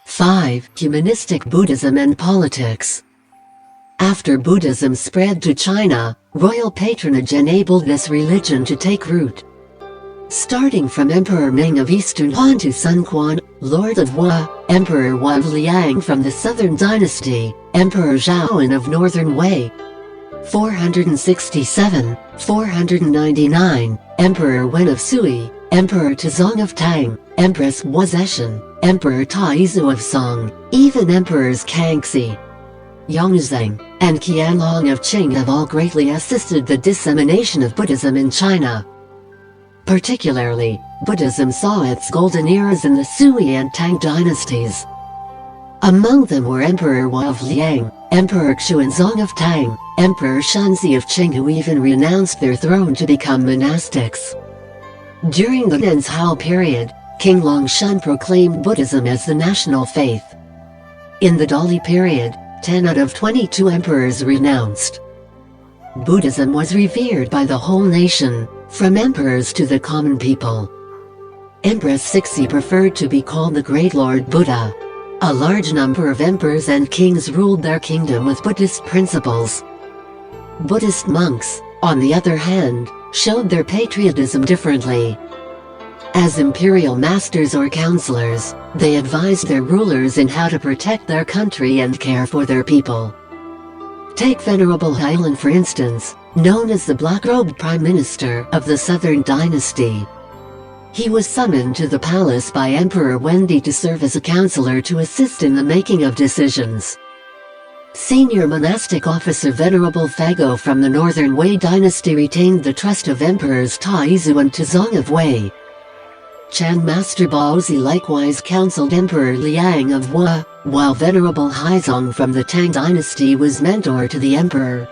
5. Humanistic Buddhism and Politics. After Buddhism spread to China, royal patronage enabled this religion to take root. Starting from Emperor Ming of Eastern Han to Sun Quan, Lord of Hua, Emperor Hua of Liang from the Southern Dynasty, Emperor Zhaoan of Northern Wei, 467–499, Emperor Wen of Sui, Emperor Tazong of Tang, Empress Hua Zetian, Emperor Taizu of Song, even Emperors Kangxi, Yongzheng, and Qianlong of Qing have all greatly assisted the dissemination of Buddhism in China. Particularly, Buddhism saw its golden eras in the Sui and Tang dynasties. Among them were Emperor Hua of Liang, Emperor Xuanzong of Tang, Emperor Shunzi of Qing, who even renounced their throne to become monastics. During the Nenzhao period, King Longshun proclaimed Buddhism as the national faith. In the Dali period, 10 out of 22 emperors renounced. Buddhism was revered by the whole nation, from emperors to the common people. Empress Cixi preferred to be called the Great Lord Buddha. A large number of emperors and kings ruled their kingdom with Buddhist principles. Buddhist monks, on the other hand, showed their patriotism differently. As imperial masters or counselors, they advised their rulers in how to protect their country and care for their people. Take Venerable Hsing for instance, known as the black-robed Prime Minister of the Southern Dynasty. He was summoned to the palace by Emperor Wendi to serve as a counselor to assist in the making of decisions. Senior monastic officer Venerable Fago from the Northern Wei dynasty retained the trust of Emperors Taizu and Tazong of Wei. Chan Master Baozi likewise counseled Emperor Liang of Hua, while Venerable Haizong from the Tang dynasty was mentor to the emperor.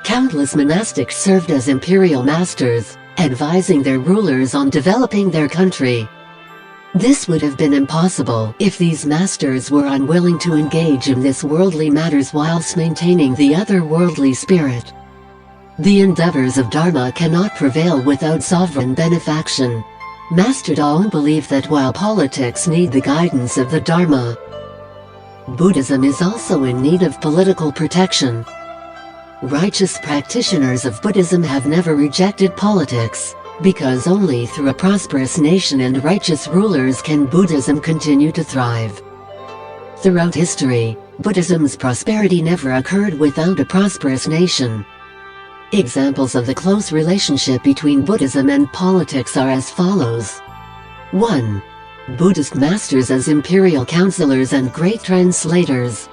Countless monastics served as imperial masters, advising their rulers on developing their country. This would have been impossible if these masters were unwilling to engage in this worldly matters whilst maintaining the otherworldly spirit. The endeavors of Dharma cannot prevail without sovereign benefaction. Master Dawn believed that while politics need the guidance of the Dharma, Buddhism is also in need of political protection. Righteous practitioners of Buddhism have never rejected politics, because only through a prosperous nation and righteous rulers can Buddhism continue to thrive. Throughout history, Buddhism's prosperity never occurred without a prosperous nation. Examples of the close relationship between Buddhism and politics are as follows. 1. Buddhist masters as imperial counselors and great translators.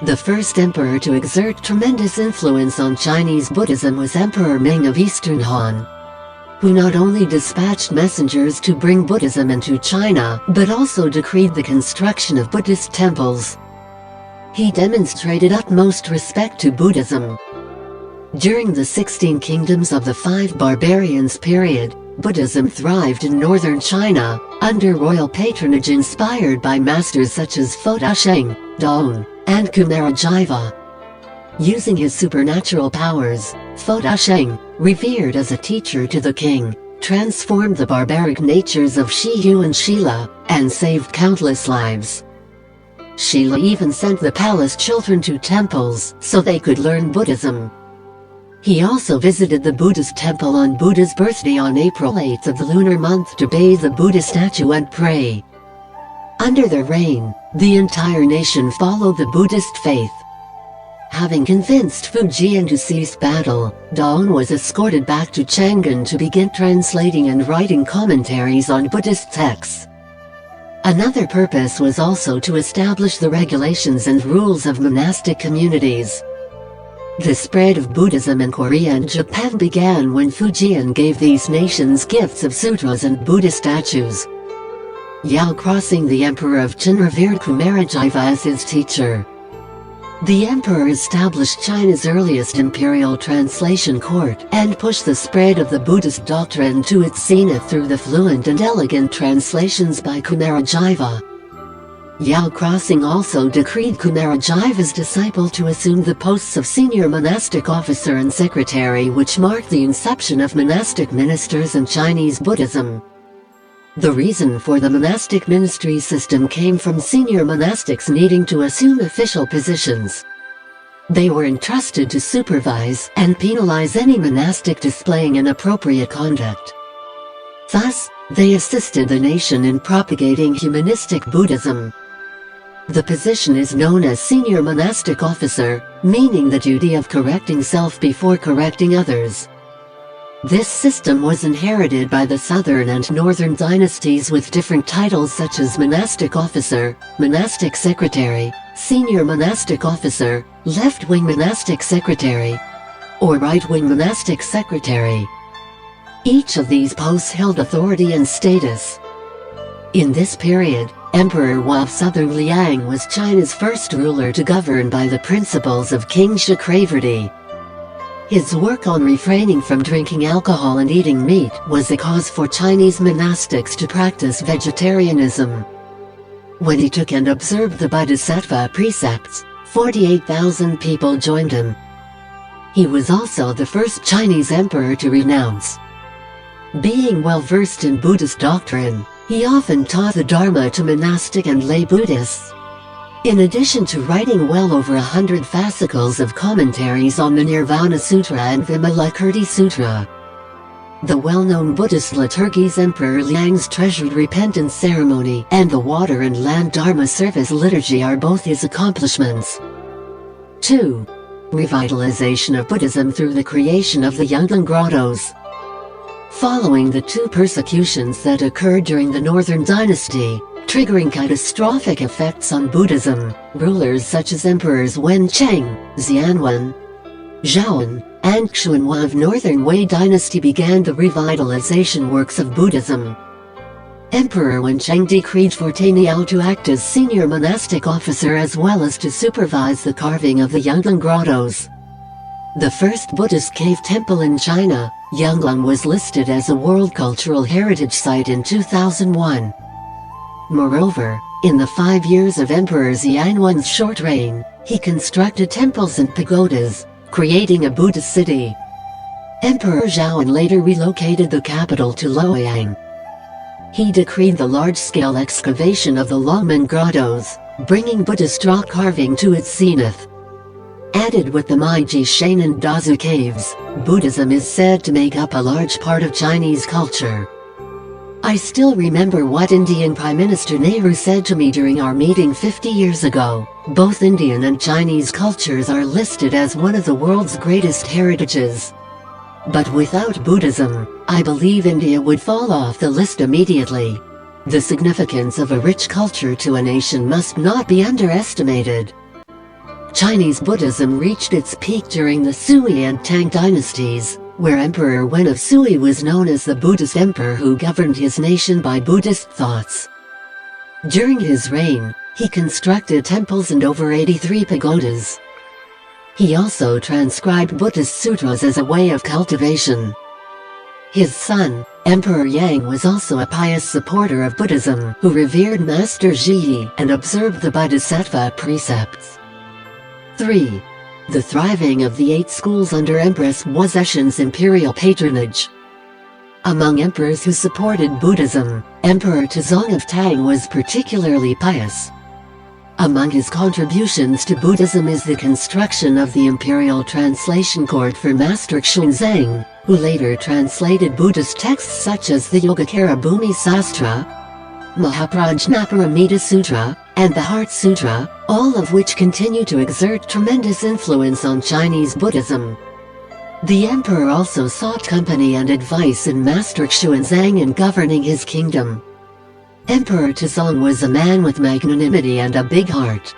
The first emperor to exert tremendous influence on Chinese Buddhism was Emperor Ming of Eastern Han, who not only dispatched messengers to bring Buddhism into China, but also decreed the construction of Buddhist temples. He demonstrated utmost respect to Buddhism. During the 16 kingdoms of the Five Barbarians period, Buddhism thrived in northern China, under royal patronage inspired by masters such as Hsing, Daon, and Kumarajiva. Using his supernatural powers, Hsing, revered as a teacher to the king, transformed the barbaric natures of Shiyu and Shila, and saved countless lives. Shila even sent the palace children to temples so they could learn Buddhism. He also visited the Buddhist temple on Buddha's birthday on April 8th of the lunar month to bathe the Buddha statue and pray. Under their reign, the entire nation followed the Buddhist faith. Having convinced Fujian to cease battle, Dawn was escorted back to Chang'an to begin translating and writing commentaries on Buddhist texts. Another purpose was also to establish the regulations and rules of monastic communities. The spread of Buddhism in Korea and Japan began when Fujian gave these nations gifts of sutras and Buddha statues. Yao crossing the emperor of Qin revered Kumarajiva as his teacher. The emperor established China's earliest imperial translation court and pushed the spread of the Buddhist doctrine to its zenith through the fluent and elegant translations by Kumarajiva. Miao Crossing also decreed Kumarajiva's disciple to assume the posts of senior monastic officer and secretary, which marked the inception of monastic ministers in Chinese Buddhism. The reason for the monastic ministry system came from senior monastics needing to assume official positions. They were entrusted to supervise and penalize any monastic displaying inappropriate conduct. Thus, they assisted the nation in propagating humanistic Buddhism. The position is known as senior monastic officer, meaning the duty of correcting self before correcting others. This system was inherited by the southern and northern dynasties with different titles such as monastic officer, monastic secretary, senior monastic officer, left-wing monastic secretary, or right-wing monastic secretary. Each of these posts held authority and status. In this period, Emperor Wu of Southern Liang was China's first ruler to govern by the principles of kingship chakravarti. His work on refraining from drinking alcohol and eating meat was a cause for Chinese monastics to practice vegetarianism. When he took and observed the Bodhisattva precepts, 48,000 people joined him. He was also the first Chinese emperor to renounce. Being well versed in Buddhist doctrine, he often taught the Dharma to monastic and lay Buddhists. In addition to writing well over 100 fascicles of commentaries on the Nirvana Sutra and Vimalakirti Sutra, the well-known Buddhist liturgies Emperor Liang's treasured repentance ceremony and the water and land Dharma service liturgy are both his accomplishments. 2. Revitalization of Buddhism through the creation of the Yangtang grottos. Following the two persecutions that occurred during the Northern Dynasty, triggering catastrophic effects on Buddhism, rulers such as Emperors Wencheng, Xianwen, Zhaoan, and Xuanhua of Northern Wei Dynasty began the revitalization works of Buddhism. Emperor Wencheng decreed for Miao to act as senior monastic officer as well as to supervise the carving of the Yangtang grottos. The first Buddhist cave temple in China, Yangtang, was listed as a World Cultural Heritage Site in 2001. Moreover, in the 5 years of Emperor Xianwen's short reign, he constructed temples and pagodas, creating a Buddhist city. Emperor Zhaoan later relocated the capital to Luoyang. He decreed the large-scale excavation of the Longmen grottos, bringing Buddhist rock carving to its zenith. Added with the Meiji Shan and Dazu caves, Buddhism is said to make up a large part of Chinese culture. I still remember what Indian Prime Minister Nehru said to me during our meeting 50 years ago. Both Indian and Chinese cultures are listed as one of the world's greatest heritages. But without Buddhism, I believe India would fall off the list immediately. The significance of a rich culture to a nation must not be underestimated. Chinese Buddhism reached its peak during the Sui and Tang dynasties, where Emperor Wen of Sui was known as the Buddhist emperor who governed his nation by Buddhist thoughts. During his reign, he constructed temples and over 83 pagodas. He also transcribed Buddhist sutras as a way of cultivation. His son, Emperor Yang, was also a pious supporter of Buddhism who revered Master Zhiyi and observed the Bodhisattva precepts. 3. The thriving of the 8 schools under Empress Wu Zetian's imperial patronage. Among emperors who supported Buddhism, Emperor Tazong of Tang was particularly pious. Among his contributions to Buddhism is the construction of the imperial translation court for Master Xuanzang, who later translated Buddhist texts such as the Yogacara Bhumi Sastra, Mahaprajnaparamita Sutra, and the Heart Sutra, all of which continue to exert tremendous influence on Chinese Buddhism. The emperor also sought company and advice in Master Xuanzang in governing his kingdom. Emperor Tazong was a man with magnanimity and a big heart.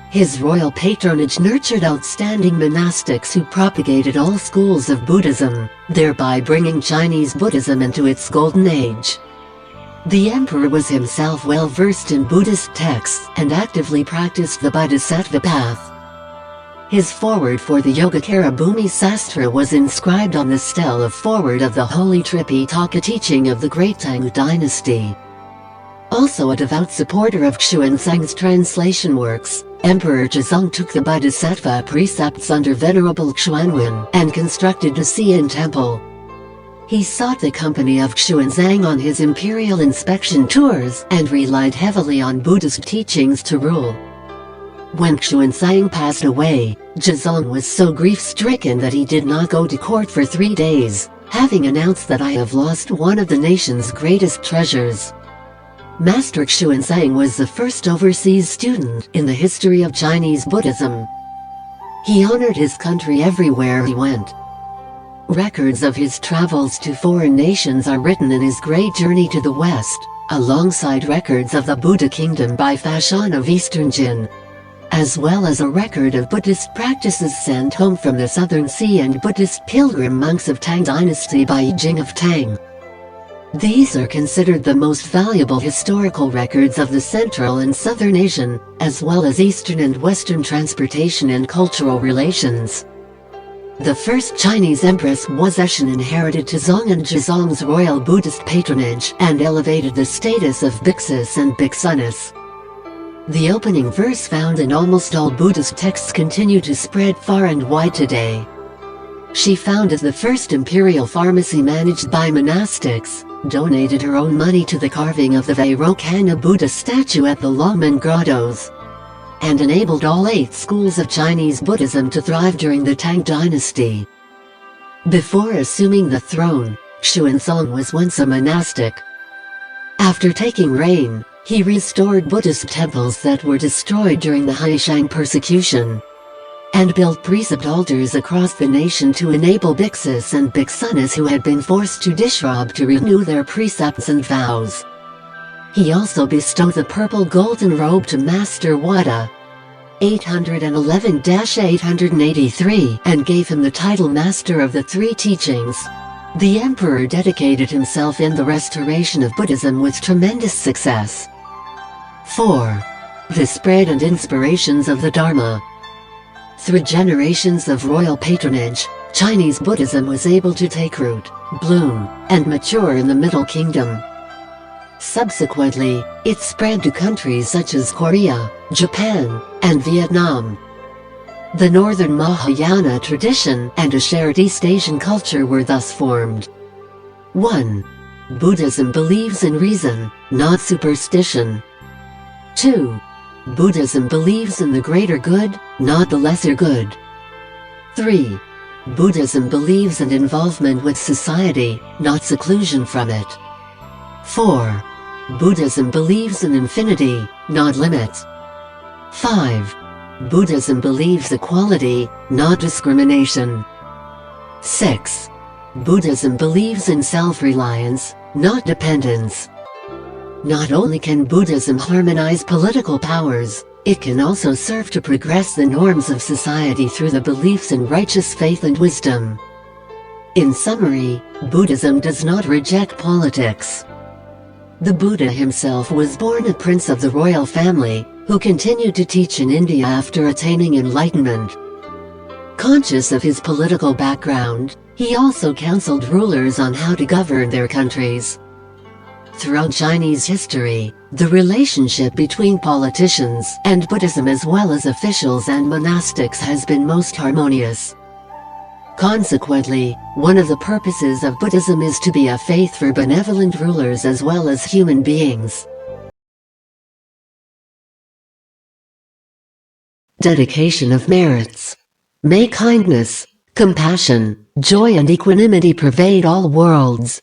His royal patronage nurtured outstanding monastics who propagated all schools of Buddhism, thereby bringing Chinese Buddhism into its golden age. The emperor was himself well versed in Buddhist texts and actively practiced the Bodhisattva path. His foreword for the Yogacara Bhumi Sastra was inscribed on the stele of foreword of the Holy Tripitaka teaching of the Great Tang Dynasty. Also a devout supporter of Xuanzang's translation works, Emperor Zhizong took the Bodhisattva precepts under Venerable Xuanwen and constructed a Xian temple. He sought the company of Xuanzang on his imperial inspection tours and relied heavily on Buddhist teachings to rule. When Xuanzang passed away, Zhizong was so grief-stricken that he did not go to court for 3 days, having announced that I have lost one of the nation's greatest treasures. Master Xuanzang was the first overseas student in the history of Chinese Buddhism. He honored his country everywhere he went. Records of his travels to foreign nations are written in his Great Journey to the West, alongside records of the Buddha Kingdom by Fashan of Eastern Jin, as well as a record of Buddhist practices sent home from the Southern Sea and Buddhist pilgrim monks of Tang Dynasty by Hsing of Tang. These are considered the most valuable historical records of the Central and Southern Asian, as well as Eastern and Western transportation and cultural relations. The first Chinese empress was Hsing, inherited Zhizong and Zhizong's royal Buddhist patronage and elevated the status of bhiksus and bhiksunis. The opening verse found in almost all Buddhist texts continue to spread far and wide today. She founded the first imperial pharmacy managed by monastics, donated her own money to the carving of the Vairocana Buddha statue at the Longmen Grottos, and enabled all 8 schools of Chinese Buddhism to thrive during the Tang Dynasty. Before assuming the throne, Xuanzang was once a monastic. After taking reign, he restored Buddhist temples that were destroyed during the Hsing persecution, and built precept altars across the nation to enable bhiksus and bhiksunis who had been forced to disrobe to renew their precepts and vows. He also bestowed the purple golden robe to Master Wada, 811-883, and gave him the title Master of the Three Teachings. The emperor dedicated himself in the restoration of Buddhism with tremendous success. 4. The spread and inspirations of the Dharma. Through generations of royal patronage, Chinese Buddhism was able to take root, bloom, and mature in the Middle Kingdom. Subsequently, it spread to countries such as Korea, Japan, and Vietnam. The Northern Mahayana tradition and a shared East Asian culture were thus formed. 1. Buddhism believes in reason, not superstition. 2. Buddhism believes in the greater good, not the lesser good. 3. Buddhism believes in involvement with society, not seclusion from it. 4. Buddhism believes in infinity, not limits. 5. Buddhism believes equality, not discrimination. 6. Buddhism believes in self-reliance, not dependence. Not only can Buddhism harmonize political powers, it can also serve to progress the norms of society through the beliefs in righteous faith and wisdom. In summary, Buddhism does not reject politics. The Buddha himself was born a prince of the royal family, who continued to teach in India after attaining enlightenment. Conscious of his political background, he also counseled rulers on how to govern their countries. Throughout Chinese history, the relationship between politicians and Buddhism as well as officials and monastics has been most harmonious. Consequently, one of the purposes of Buddhism is to be a faith for benevolent rulers as well as human beings. Dedication of merits. May kindness, compassion, joy and equanimity pervade all worlds.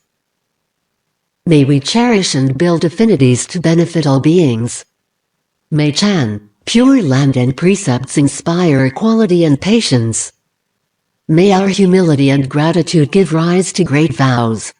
May we cherish and build affinities to benefit all beings. May Chan, pure land and precepts inspire equality and patience. May our humility and gratitude give rise to great vows.